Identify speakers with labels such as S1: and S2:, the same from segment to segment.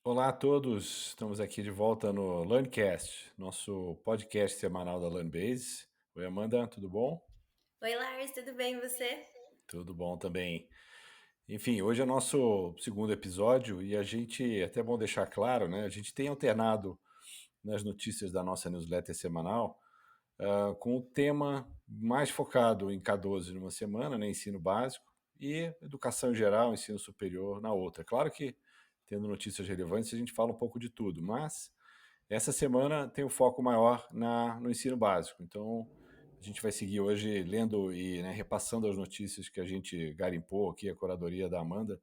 S1: Olá a todos, estamos aqui de volta no LearnCast, nosso podcast semanal da LearnBase. Oi, Amanda, tudo bom?
S2: Oi, Lars, tudo bem e você?
S1: Tudo bom também. Enfim, hoje é o nosso segundo episódio e a gente, é até bom deixar claro, né? A gente tem alternado nas notícias da nossa newsletter semanal, com o tema mais focado em K12 numa semana, né, ensino básico, e educação em geral, ensino superior na outra. Claro que, tendo notícias relevantes, a gente fala um pouco de tudo, mas essa semana tem o foco maior no ensino básico. Então, a gente vai seguir hoje lendo e, né, repassando as notícias que a gente garimpou aqui, a curadoria da Amanda,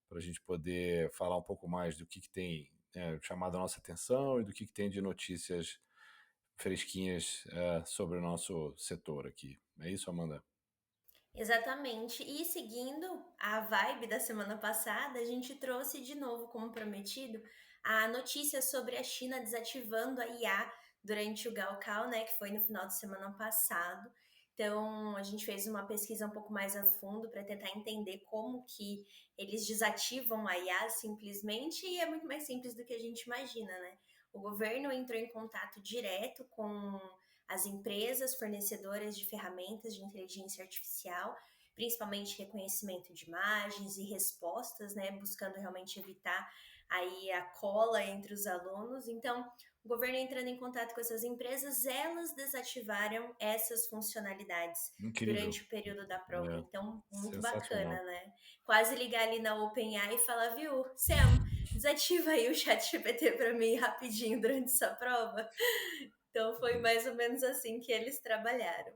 S1: para a gente poder falar um pouco mais do que tem, chamado a nossa atenção e do que tem de notícias fresquinhas sobre o nosso setor aqui. É isso, Amanda?
S2: Exatamente. E seguindo a vibe da semana passada, a gente trouxe de novo, como prometido, a notícia sobre a China desativando a IA durante o Gaokao, né, que foi no final de semana passado. Então, a gente fez uma pesquisa um pouco mais a fundo para tentar entender como que eles desativam a IA simplesmente, e é muito mais simples do que a gente imagina, né? O governo entrou em contato direto com as empresas fornecedoras de ferramentas de inteligência artificial, principalmente reconhecimento de imagens e respostas, né, buscando realmente evitar aí a cola entre os alunos. Então, o governo entrando em contato com essas empresas, elas desativaram essas funcionalidades
S1: Incrível.
S2: durante o período da prova.
S1: É,
S2: Então, muito bacana,
S1: sensacional.
S2: né? Quase ligar ali na OpenAI e falar, viu, Sam, desativa aí o chat GPT para mim rapidinho durante essa prova. Então foi mais ou menos assim que eles trabalharam.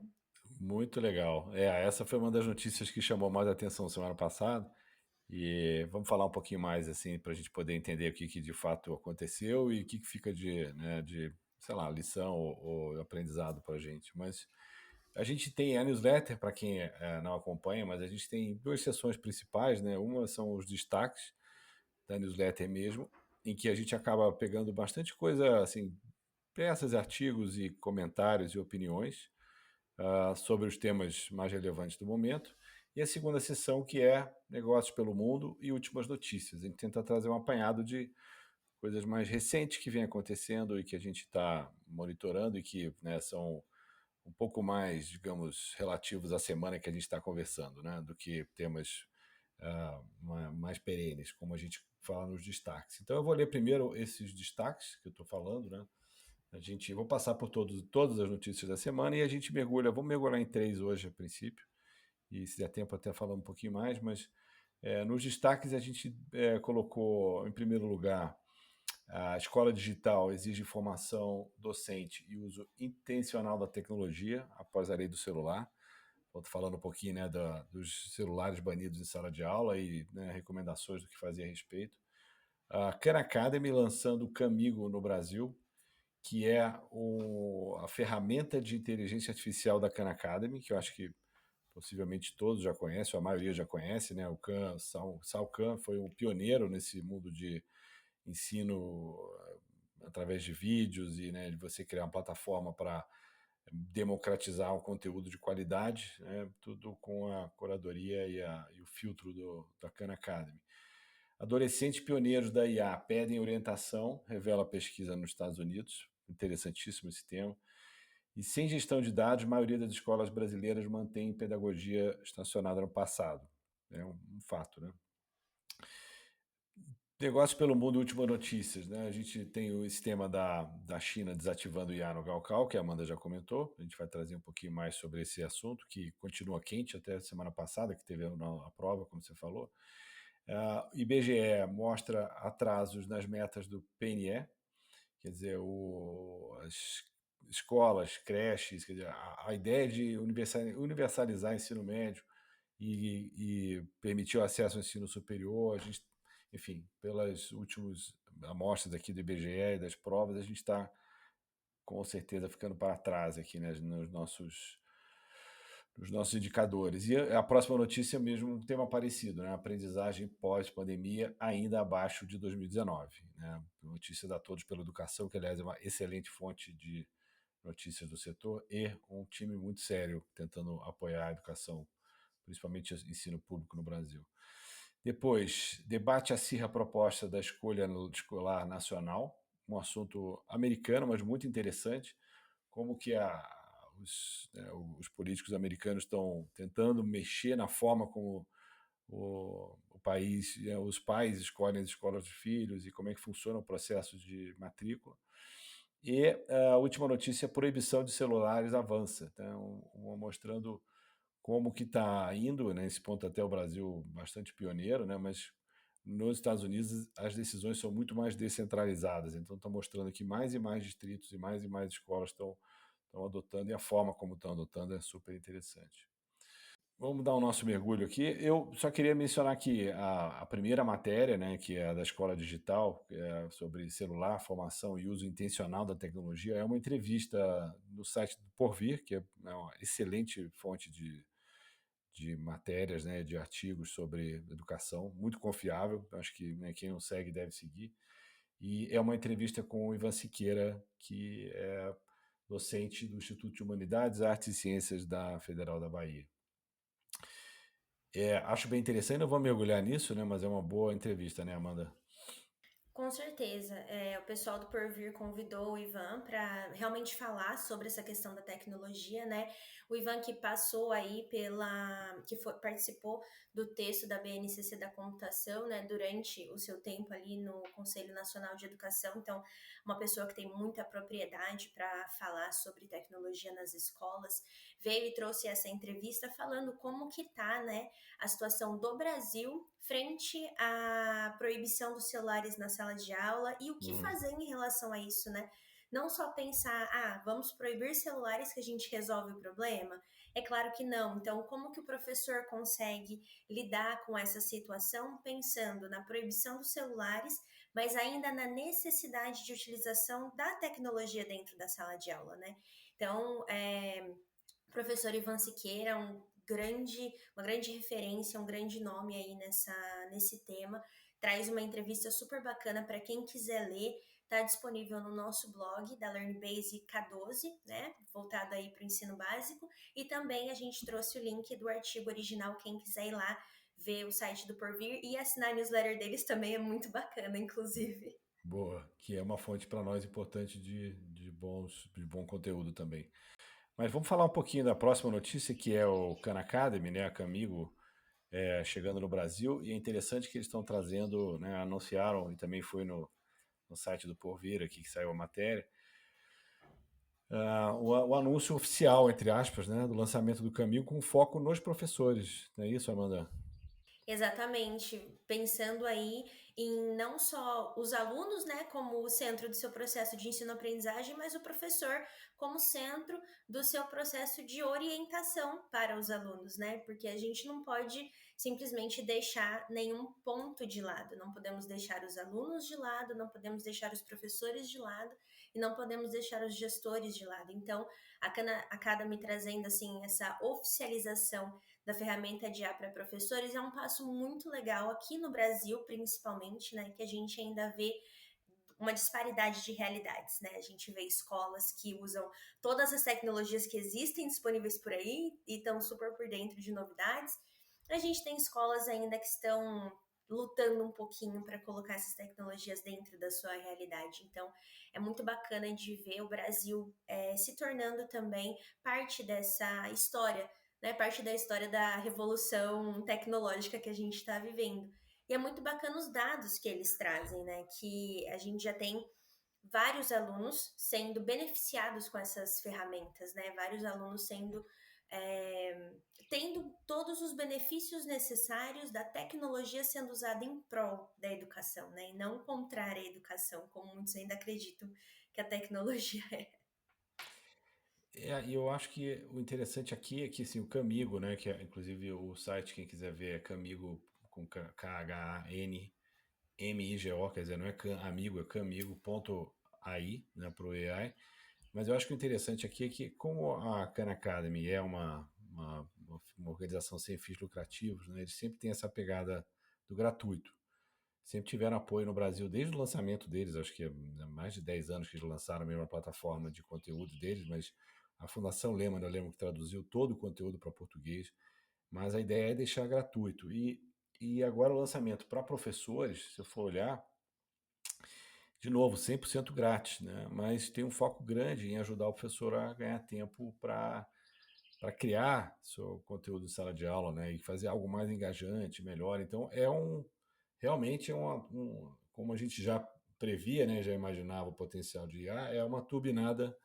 S1: Muito legal. Essa foi uma das notícias que chamou mais atenção semana passada. E vamos falar um pouquinho mais assim para a gente poder entender o que de fato aconteceu e o que fica de, sei lá, lição ou aprendizado para a gente. Mas a gente tem a newsletter para quem não acompanha, mas a gente tem duas seções principais, né? Uma são os destaques da newsletter mesmo, em que a gente acaba pegando bastante coisa assim, peças, artigos e comentários e opiniões sobre os temas mais relevantes do momento. E a segunda sessão, que é Negócios pelo Mundo e Últimas Notícias. A gente tenta trazer um apanhado de coisas mais recentes que vem acontecendo e que a gente está monitorando e que, né, são um pouco mais, digamos, relativos à semana que a gente está conversando, né, do que temas mais perenes, como a gente fala nos destaques. Então eu vou ler primeiro esses destaques que eu estou falando, né? Vou passar por todas as notícias da semana e a gente vamos mergulhar em três hoje a princípio, e se der tempo até falar um pouquinho mais, mas nos destaques a gente colocou em primeiro lugar: a escola digital exige formação docente e uso intencional da tecnologia após a lei do celular. Estou falando um pouquinho, né, dos celulares banidos em sala de aula e, né, recomendações do que fazer a respeito. A Khan Academy lançando o Camigo no Brasil, que é a ferramenta de inteligência artificial da Khan Academy, que eu acho que possivelmente todos já conhecem, ou a maioria já conhece, né? O Sal Khan foi um pioneiro nesse mundo de ensino através de vídeos e, né, de você criar uma plataforma para democratizar um conteúdo de qualidade, né, tudo com a curadoria e o filtro da Khan Academy. Adolescentes pioneiros da IA pedem orientação, revela a pesquisa nos Estados Unidos. Interessantíssimo esse tema. E sem gestão de dados, a maioria das escolas brasileiras mantém pedagogia estacionada no passado. É um fato, né? Negócios pelo mundo, últimas notícias, né? A gente tem esse tema da China desativando o IA no Galcal, que a Amanda já comentou. A gente vai trazer um pouquinho mais sobre esse assunto, que continua quente até a semana passada, que teve a prova, como você falou. IBGE mostra atrasos nas metas do PNE, quer dizer, as escolas, creches, quer dizer, a ideia de universalizar o ensino médio e permitir o acesso ao ensino superior, a gente, enfim, pelas últimas amostras aqui do IBGE e das provas, a gente está com certeza ficando para trás aqui, né, nos nossos indicadores. E a próxima notícia é mesmo um tema parecido, né? Aprendizagem pós-pandemia ainda abaixo de 2019. Né? Notícia da Todos pela Educação, que aliás é uma excelente fonte de notícias do setor e um time muito sério tentando apoiar a educação, principalmente o ensino público no Brasil. Depois, debate acirra a proposta da escolha escolar nacional, um assunto americano, mas muito interessante, como que os políticos americanos estão tentando mexer na forma como o país, os pais escolhem as escolas dos filhos e como é que funciona o processo de matrícula. E a última notícia, a proibição de celulares avança, então, mostrando como que está indo, né, nesse ponto até o Brasil bastante pioneiro, né, mas nos Estados Unidos as decisões são muito mais descentralizadas, então está mostrando que mais e mais distritos e mais escolas estão adotando, e a forma como estão adotando é super interessante. Vamos dar o nosso mergulho aqui. Eu só queria mencionar que a primeira matéria, né, que é a da Escola Digital, que é sobre celular, formação e uso intencional da tecnologia, é uma entrevista no site do Porvir, que é uma excelente fonte de matérias, né, de artigos sobre educação, muito confiável. Acho que, né, quem não segue deve seguir. E é uma entrevista com o Ivan Siqueira, que é docente do Instituto de Humanidades, Artes e Ciências da Federal da Bahia. Acho bem interessante, não vou mergulhar nisso, né? Mas é uma boa entrevista, né, Amanda?
S2: Com certeza. O pessoal do Porvir convidou o Ivan para realmente falar sobre essa questão da tecnologia, né? O Ivan que passou aí participou do texto da BNCC da computação, né? Durante o seu tempo ali no Conselho Nacional de Educação. Então, uma pessoa que tem muita propriedade para falar sobre tecnologia nas escolas, veio e trouxe essa entrevista falando como que tá, né? A situação do Brasil frente à proibição dos celulares na sala de aula e o que
S1: Uhum.
S2: fazer em relação a isso, né? Não só pensar, vamos proibir celulares que a gente resolve o problema. É claro que não. Então, como que o professor consegue lidar com essa situação pensando na proibição dos celulares, mas ainda na necessidade de utilização da tecnologia dentro da sala de aula, né? Então, o professor Ivan Siqueira é uma grande referência, um grande nome aí nesse tema. Traz uma entrevista super bacana para quem quiser ler. Está disponível no nosso blog da LearnBase K12, né? Voltado aí para o ensino básico. E também a gente trouxe o link do artigo original, quem quiser ir lá ver o site do Porvir e assinar a newsletter deles também é muito bacana, inclusive.
S1: Boa, que é uma fonte para nós importante de bom conteúdo também. Mas vamos falar um pouquinho da próxima notícia, que é o Khan Academy, né? A Camigo chegando no Brasil. E é interessante que eles estão trazendo, né? Anunciaram, e também foi no site do Porvir aqui que saiu a matéria, o anúncio oficial, entre aspas, né? Do lançamento do Camigo com foco nos professores. Não é isso, Amanda?
S2: Exatamente, pensando aí em não só os alunos, né, como o centro do seu processo de ensino-aprendizagem, mas o professor como centro do seu processo de orientação para os alunos, né? Porque a gente não pode simplesmente deixar nenhum ponto de lado, não podemos deixar os alunos de lado, não podemos deixar os professores de lado e não podemos deixar os gestores de lado. Então, a Khan Academy trazendo assim essa oficialização da ferramenta de IA para professores é um passo muito legal aqui no Brasil, principalmente, né, que a gente ainda vê uma disparidade de realidades, né? A gente vê escolas que usam todas as tecnologias que existem disponíveis por aí e estão super por dentro de novidades. A gente tem escolas ainda que estão lutando um pouquinho para colocar essas tecnologias dentro da sua realidade. Então, é muito bacana de ver o Brasil se tornando também parte dessa história, né? Parte da história da revolução tecnológica que a gente está vivendo. E é muito bacana os dados que eles trazem, né? Que a gente já tem vários alunos sendo beneficiados com essas ferramentas, né? Vários alunos tendo todos os benefícios necessários da tecnologia sendo usada em prol da educação, né? E não contrária à educação, como muitos ainda acreditam que a tecnologia é.
S1: E eu acho que o interessante aqui é que assim, o Camigo, né, que é inclusive o site, quem quiser ver, é Camigo com KHANMIGO, quer dizer, não é amigo, é camigo.ai, né, para o AI. Mas eu acho que o interessante aqui é que, como a Khan Academy é uma organização sem fins lucrativos, né, eles sempre têm essa pegada do gratuito. Sempre tiveram apoio no Brasil desde o lançamento deles, acho que há mais de 10 anos que eles lançaram a mesma plataforma de conteúdo deles, mas a Fundação Lehman, eu lembro que traduziu todo o conteúdo para português, mas a ideia é deixar gratuito. E E agora o lançamento para professores, se eu for olhar, de novo, 100% grátis, né? Mas tem um foco grande em ajudar o professor a ganhar tempo para criar seu conteúdo de sala de aula, né? E fazer algo mais engajante, melhor. Então, realmente como a gente já previa, né? Já imaginava o potencial de IA, é uma turbinada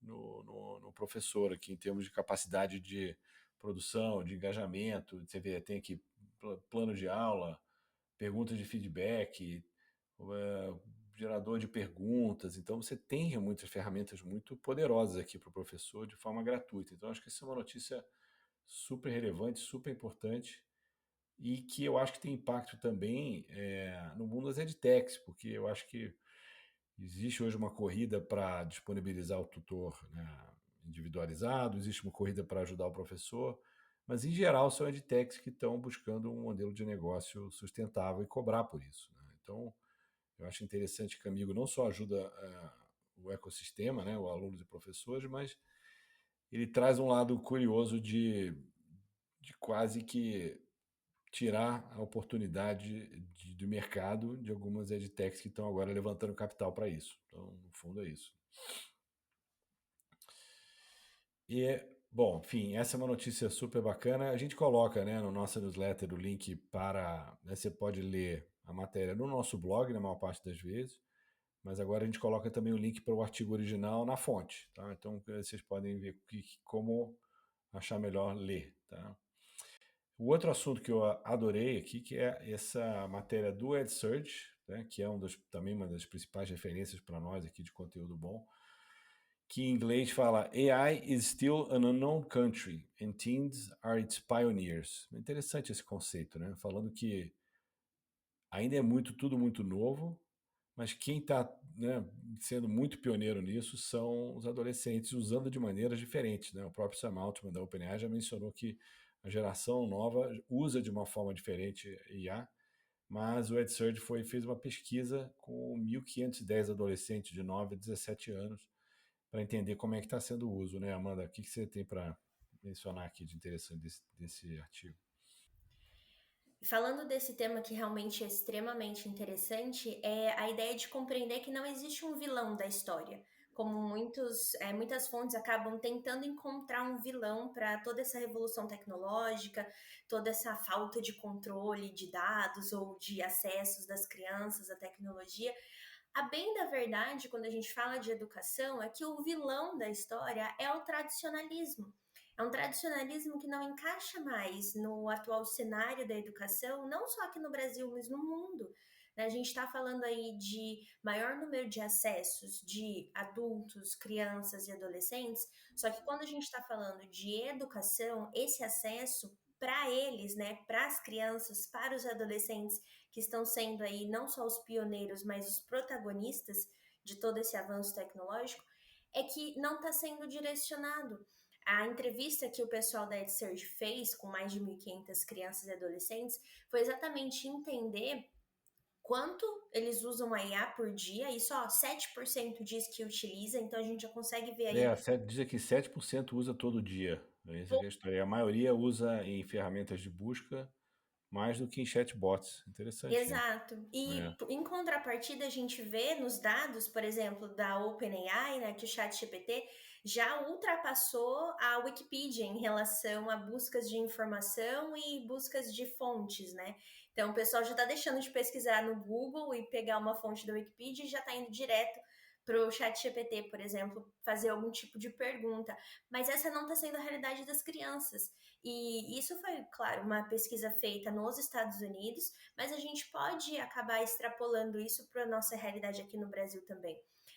S1: no professor aqui, em termos de capacidade de produção, de engajamento. Você vê, tem aqui plano de aula, perguntas de feedback, uh, gerador de perguntas. Então, você tem muitas ferramentas muito poderosas aqui para o professor de forma gratuita. Então, acho que essa é uma notícia super relevante, super importante e que eu acho que tem impacto também no mundo das edtechs, porque eu acho que existe hoje uma corrida para disponibilizar o tutor, né, individualizado, existe uma corrida para ajudar o professor, mas em geral são edtechs que estão buscando um modelo de negócio sustentável e cobrar por isso, né? Então, eu acho interessante que o Amigo não só ajuda o ecossistema, né, o alunos e professores, mas ele traz um lado curioso de quase que tirar a oportunidade do mercado de algumas edtechs que estão agora levantando capital para isso. Então, no fundo, é isso. E, bom, enfim, essa é uma notícia super bacana. A gente coloca, né, no nosso newsletter o link para, né, você pode ler a matéria no nosso blog, na maior parte das vezes, mas agora a gente coloca também o link para o artigo original na fonte, tá? Então vocês podem ver como achar melhor ler, tá? O outro assunto que eu adorei aqui, que é essa matéria do EdSurge, né, que é também uma das principais referências para nós aqui de conteúdo bom, que em inglês fala AI is still an unknown country and teens are its pioneers. Interessante esse conceito, né? Falando que ainda é tudo muito novo, mas quem está, né, sendo muito pioneiro nisso são os adolescentes, usando de maneiras diferentes, né? O próprio Sam Altman da OpenAI já mencionou que a geração nova usa de uma forma diferente IA, mas o EdSurge fez uma pesquisa com 1.510 adolescentes de 9 a 17 anos para entender como é que está sendo o uso, né, Amanda? O que você tem para mencionar aqui de interessante desse artigo?
S2: Falando desse tema que realmente é extremamente interessante, é a ideia de compreender que não existe um vilão da história. Como muitas fontes acabam tentando encontrar um vilão para toda essa revolução tecnológica, toda essa falta de controle de dados ou de acessos das crianças à tecnologia. A bem da verdade, quando a gente fala de educação, é que o vilão da história é o tradicionalismo. É um tradicionalismo que não encaixa mais no atual cenário da educação, não só aqui no Brasil, mas no mundo. Né? A gente está falando aí de maior número de acessos de adultos, crianças e adolescentes, só que quando a gente está falando de educação, esse acesso para eles, né, para as crianças, para os adolescentes que estão sendo aí não só os pioneiros, mas os protagonistas de todo esse avanço tecnológico, é que não está sendo direcionado. A entrevista que o pessoal da EdSurge fez com mais de 1.500 crianças e adolescentes foi exatamente entender quanto eles usam a IA por dia, e só 7% diz que utiliza, então a gente já consegue ver aí.
S1: Diz aqui 7% usa todo dia. Essa é a história. A maioria usa em ferramentas de busca mais do que em chatbots. Interessante isso.
S2: Exato.
S1: É.
S2: E em contrapartida, a gente vê nos dados, por exemplo, da OpenAI, né, que o ChatGPT já ultrapassou a Wikipedia em relação a buscas de informação e buscas de fontes, né? Então, o pessoal já está deixando de pesquisar no Google e pegar uma fonte da Wikipedia e já está indo direto para o ChatGPT, por exemplo, fazer algum tipo de pergunta. Mas essa não está sendo a realidade das crianças. E isso foi, claro, uma pesquisa feita nos Estados Unidos, mas a gente pode acabar extrapolando isso para a nossa realidade aqui no Brasil também.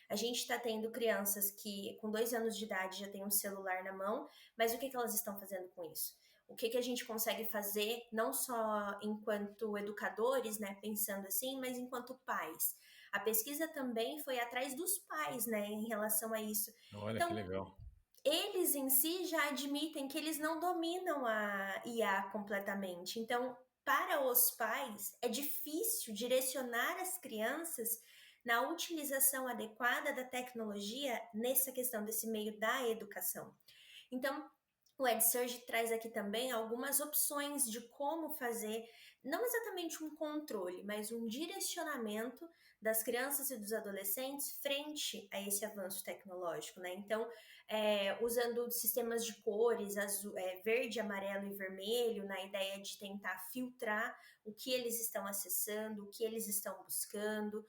S2: A gente está tendo crianças que com 2 anos de idade já têm um celular na mão, mas o que elas estão fazendo com isso? O que a gente consegue fazer, não só enquanto educadores, né, pensando assim, mas enquanto pais. A pesquisa também foi atrás dos pais, né, em relação a isso.
S1: Olha que
S2: Então,
S1: legal.
S2: eles em si já admitem que eles não dominam a IA completamente. Então, para os pais, é difícil direcionar as crianças na utilização adequada da tecnologia nessa questão desse meio da educação. Então, o EdSurge traz aqui também algumas opções de como fazer, não exatamente um controle, mas um direcionamento das crianças e dos adolescentes frente a esse avanço tecnológico, né? Então, usando sistemas de cores, azul, verde, amarelo e vermelho, na ideia de tentar filtrar o que eles estão acessando, o que eles estão buscando,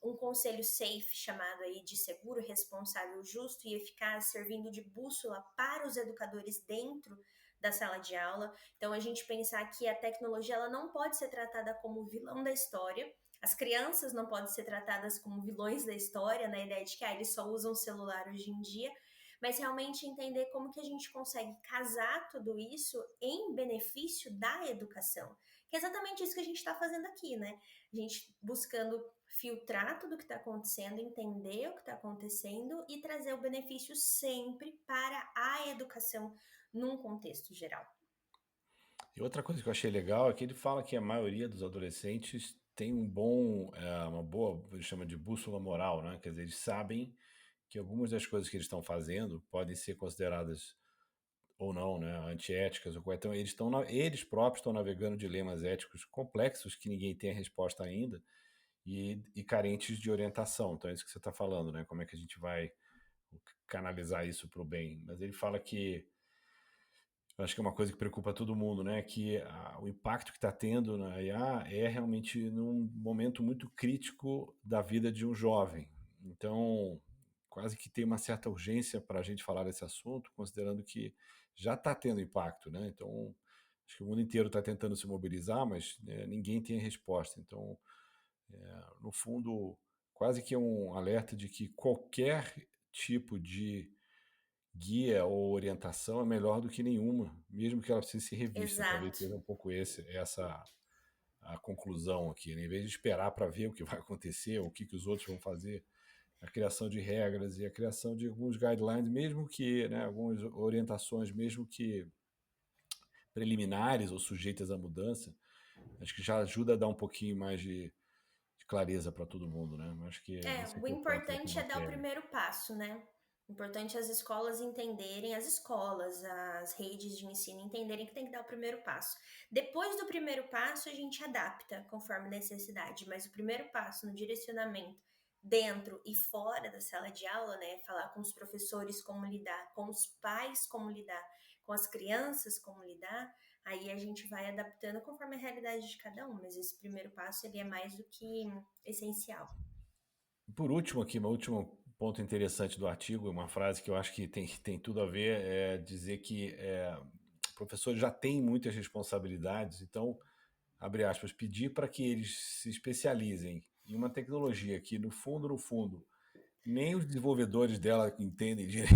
S2: um conselho safe chamado aí de seguro, responsável, justo e eficaz, servindo de bússola para os educadores dentro da sala de aula. Então a gente pensar que a tecnologia ela não pode ser tratada como vilão da história. As crianças não podem ser tratadas como vilões da história, na ideia de que eles só usam celular hoje em dia, mas realmente entender como que a gente consegue casar tudo isso em benefício da educação. Que é exatamente isso que a gente está fazendo aqui, né? A gente buscando filtrar tudo o que está acontecendo, entender o que está acontecendo e trazer o benefício sempre para a educação num contexto geral.
S1: E outra coisa que eu achei legal é que ele fala que a maioria dos adolescentes tem uma boa, ele chama de bússola moral, né? Quer dizer, eles sabem que algumas das coisas que eles estão fazendo podem ser consideradas ou não, né, antiéticas, então eles próprios estão navegando dilemas éticos complexos que ninguém tem a resposta ainda e carentes de orientação. Então é isso que você está falando, né? Como é que a gente vai canalizar isso para o bem? Mas ele fala que eu acho que é uma coisa que preocupa todo mundo, né? Que o impacto que está tendo na IA é realmente num momento muito crítico da vida de um jovem. Então, quase que tem uma certa urgência para a gente falar desse assunto, considerando que já está tendo impacto, né? Então, acho que o mundo inteiro está tentando se mobilizar, mas ninguém tem a resposta. Então, no fundo, quase que é um alerta de que qualquer tipo de guia ou orientação é melhor do que nenhuma, mesmo que ela precise ser revista. Talvez
S2: Exato.
S1: seja um pouco essa a conclusão aqui, né? Em vez de esperar para ver o que vai acontecer, o que os outros vão fazer, a criação de regras e a criação de alguns guidelines, mesmo que, né, algumas orientações, mesmo que preliminares ou sujeitas à mudança, acho que já ajuda a dar um pouquinho mais de clareza para todo mundo, né? Acho que esse
S2: O
S1: é o ponto da
S2: importante é dar o
S1: matéria.
S2: primeiro passo, né? O importante é as escolas entenderem, as escolas, as redes de ensino entenderem que tem que dar o primeiro passo. Depois do primeiro passo, a gente adapta conforme necessidade, mas o primeiro passo no direcionamento dentro e fora da sala de aula, né? Falar com os professores como lidar, com os pais como lidar, com as crianças como lidar, aí a gente vai adaptando conforme a realidade de cada um, mas esse primeiro passo ele é mais do que essencial.
S1: Por último aqui, meu último ponto interessante do artigo, uma frase que eu acho que tem tudo a ver, é dizer que professores já têm muitas responsabilidades, então, abre aspas, pedir para que eles se especializem em uma tecnologia que, no fundo, nem os desenvolvedores dela entendem direito.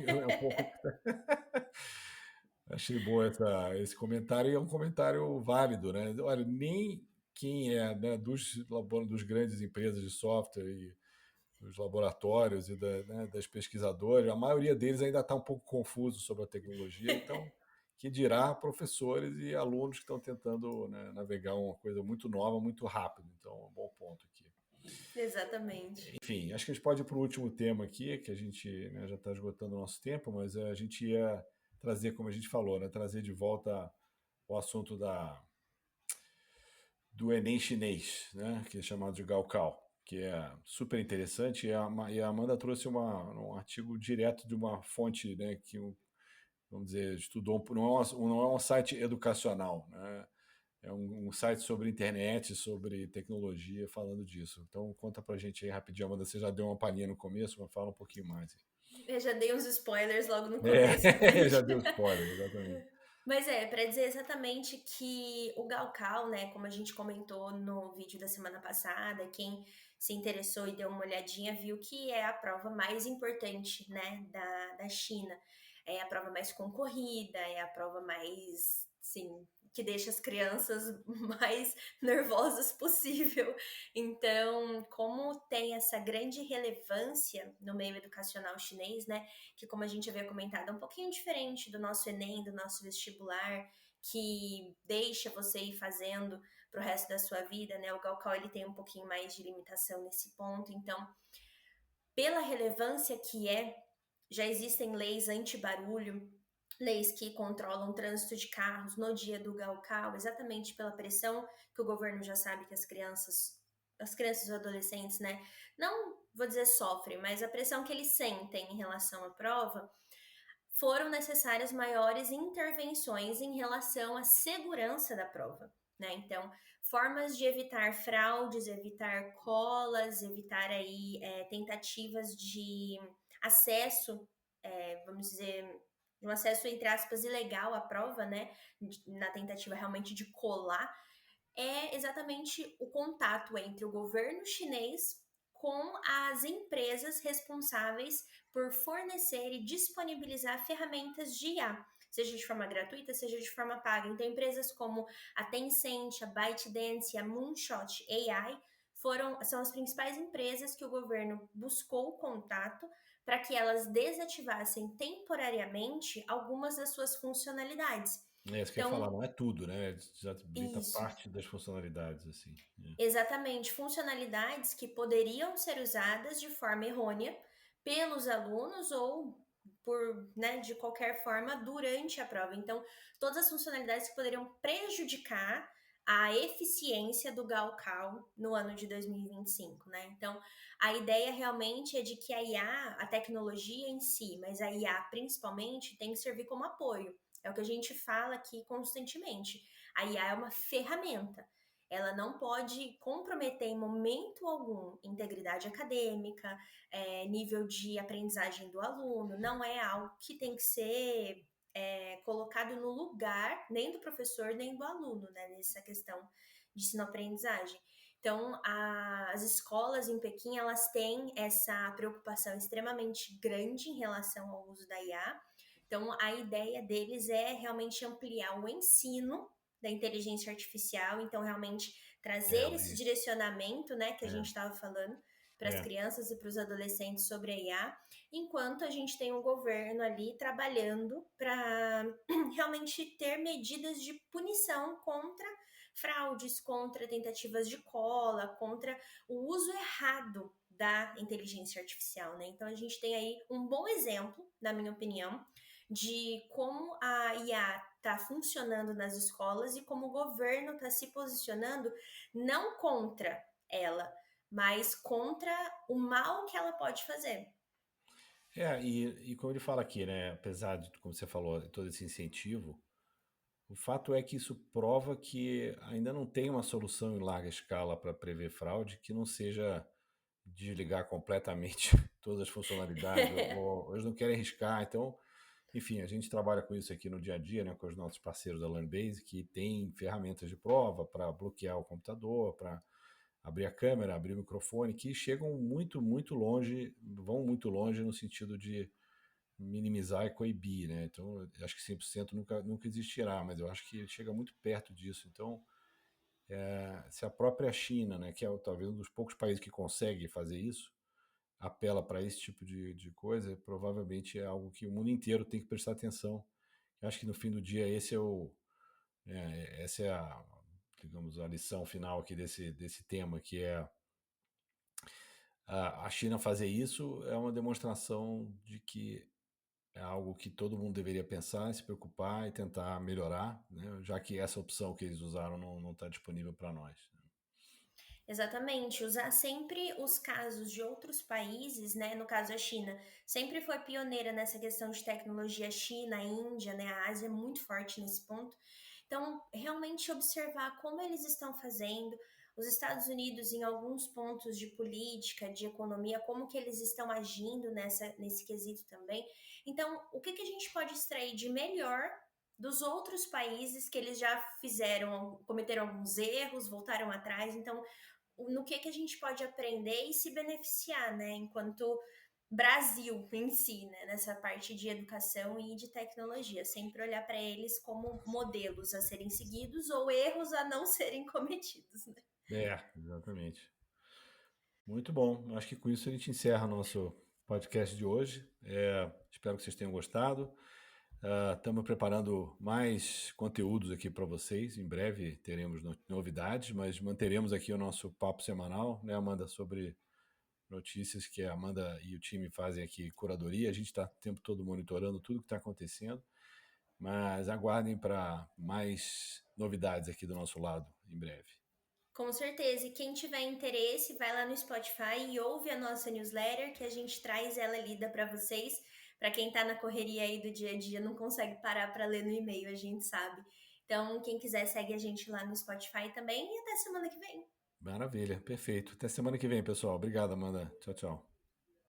S1: É um pouco. Achei bom esse comentário e é um comentário válido, né? Olha, nem quem é, né, dos grandes empresas de software e dos laboratórios e né, das pesquisadoras, a maioria deles ainda está um pouco confuso sobre a tecnologia, então, que dirá professores e alunos que estão tentando, né, navegar uma coisa muito nova, muito rápido. Então, é um bom ponto aqui.
S2: Exatamente.
S1: Enfim, acho que a gente pode ir para o último tema aqui, que a gente, né, já está esgotando o nosso tempo, mas a gente ia trazer, como a gente falou, né, trazer de volta o assunto do Enem chinês, né, que é chamado de Gaokao, que é super interessante. E a Amanda trouxe um artigo direto de uma fonte, né, que, vamos dizer, estudou, não é um site educacional, né, é um site sobre internet, sobre tecnologia, falando disso. Então, conta pra gente aí rapidinho, Amanda. Você já deu uma palhinha no começo, mas fala um pouquinho mais.
S2: Eu já dei uns spoilers logo no começo,
S1: É, já
S2: entendi.
S1: deu spoiler, exatamente.
S2: Mas para dizer exatamente que o Gaokao, né, como a gente comentou no vídeo da semana passada, quem se interessou e deu uma olhadinha viu que é a prova mais importante, né, da China. É a prova mais concorrida, é a prova mais, sim, que deixa as crianças mais nervosas possível. Então, como tem essa grande relevância no meio educacional chinês, né, que como a gente havia comentado, é um pouquinho diferente do nosso Enem, do nosso vestibular, que deixa você ir fazendo pro resto da sua vida, né? O Gaokao, ele tem um pouquinho mais de limitação nesse ponto, então, pela relevância que já existem leis anti-barulho, leis que controlam o trânsito de carros no dia do Gaokao, exatamente pela pressão que o governo já sabe que as crianças e adolescentes, né, não vou dizer sofrem, mas a pressão que eles sentem em relação à prova, foram necessárias maiores intervenções em relação à segurança da prova, né? Então, formas de evitar fraudes, evitar colas, evitar aí tentativas de acesso, vamos dizer, um acesso entre aspas ilegal à prova, né? Na tentativa realmente de colar é exatamente o contato entre o governo chinês com as empresas responsáveis por fornecer e disponibilizar ferramentas de IA, seja de forma gratuita, seja de forma paga. Então, empresas como a Tencent, a ByteDance e a Moonshot AI são as principais empresas que o governo buscou contato para que elas desativassem temporariamente algumas das suas funcionalidades.
S1: É isso que eu ia falar,
S2: Então,
S1: não é tudo, né? Desabilita
S2: isso.
S1: parte das funcionalidades, assim.
S2: Exatamente, funcionalidades que poderiam ser usadas de forma errônea pelos alunos ou por, né, de qualquer forma durante a prova. Então, todas as funcionalidades que poderiam prejudicar a eficiência do Gaokao no ano de 2025, né? Então, a ideia realmente é de que a IA, a tecnologia em si, mas a IA principalmente, tem que servir como apoio. É o que a gente fala aqui constantemente. A IA é uma ferramenta, ela não pode comprometer em momento algum integridade acadêmica, nível de aprendizagem do aluno, não é algo que tem que ser colocado no lugar nem do professor nem do aluno, né, nessa questão de ensino-aprendizagem. Então, as escolas em Pequim, elas têm essa preocupação extremamente grande em relação ao uso da IA. Então, a ideia deles é realmente ampliar o ensino da inteligência artificial, então realmente
S1: É,
S2: trazer esse
S1: e-
S2: direcionamento, né, que a gente
S1: é,
S2: estava falando para as
S1: é.
S2: crianças e para os adolescentes sobre a IA, enquanto a gente tem um governo ali trabalhando para realmente ter medidas de punição contra fraudes, contra tentativas de cola, contra o uso errado da inteligência artificial, né? Então a gente tem aí um bom exemplo, na minha opinião, de como a IA está funcionando nas escolas e como o governo está se posicionando não contra ela, mas contra o mal que ela pode fazer.
S1: E como ele fala aqui, né? Apesar de, como você falou, todo esse incentivo, o fato é que isso prova que ainda não tem uma solução em larga escala para prever fraude que não seja desligar completamente todas as funcionalidades, ou eles não querem arriscar. Então, enfim, a gente trabalha com isso aqui no dia a dia, né, com os nossos parceiros da Learnbase, que tem ferramentas de prova para bloquear o computador, para abrir a câmera, abrir o microfone, que chegam muito, muito longe, vão muito longe no sentido de minimizar e coibir, né? Então, eu acho que 100% nunca existirá, mas eu acho que chega muito perto disso. Então, se a própria China, né, que é talvez um dos poucos países que consegue fazer isso, apela para esse tipo de coisa, provavelmente é algo que o mundo inteiro tem que prestar atenção. Eu acho que no fim do dia essa é a, digamos, a lição final aqui desse tema, que é a China fazer isso é uma demonstração de que é algo que todo mundo deveria pensar, se preocupar e tentar melhorar, né? Já que essa opção que eles usaram não está disponível para nós.
S2: Exatamente, usar sempre os casos de outros países, né? No caso a China, sempre foi pioneira nessa questão de tecnologia. A China, a Índia, né? A Ásia é muito forte nesse ponto. Então, realmente observar como eles estão fazendo, os Estados Unidos em alguns pontos de política, de economia, como que eles estão agindo nesse quesito também. Então, o que a gente pode extrair de melhor dos outros países que eles já fizeram, cometeram alguns erros, voltaram atrás. Então, no que a gente pode aprender e se beneficiar, né, enquanto Brasil em si, né, nessa parte de educação e de tecnologia, sempre olhar para eles como modelos a serem seguidos ou erros a não serem cometidos, né?
S1: Exatamente. Muito bom. Acho que com isso a gente encerra nosso podcast de hoje. Espero que vocês tenham gostado. Estamos preparando mais conteúdos aqui para vocês. Em breve teremos novidades, mas manteremos aqui o nosso papo semanal, né, Amanda, sobre notícias que a Amanda e o time fazem aqui, curadoria. A gente está o tempo todo monitorando tudo que está acontecendo. mas aguardem para mais novidades aqui do nosso lado em breve.
S2: Com certeza. E quem tiver interesse, vai lá no Spotify e ouve a nossa newsletter, que a gente traz ela lida para vocês. Para quem está na correria aí do dia a dia, não consegue parar para ler no e-mail, a gente sabe. Então, quem quiser, segue a gente lá no Spotify também. E até semana que vem.
S1: Maravilha, perfeito. Até semana que vem, pessoal. Obrigado, Amanda. Tchau, tchau.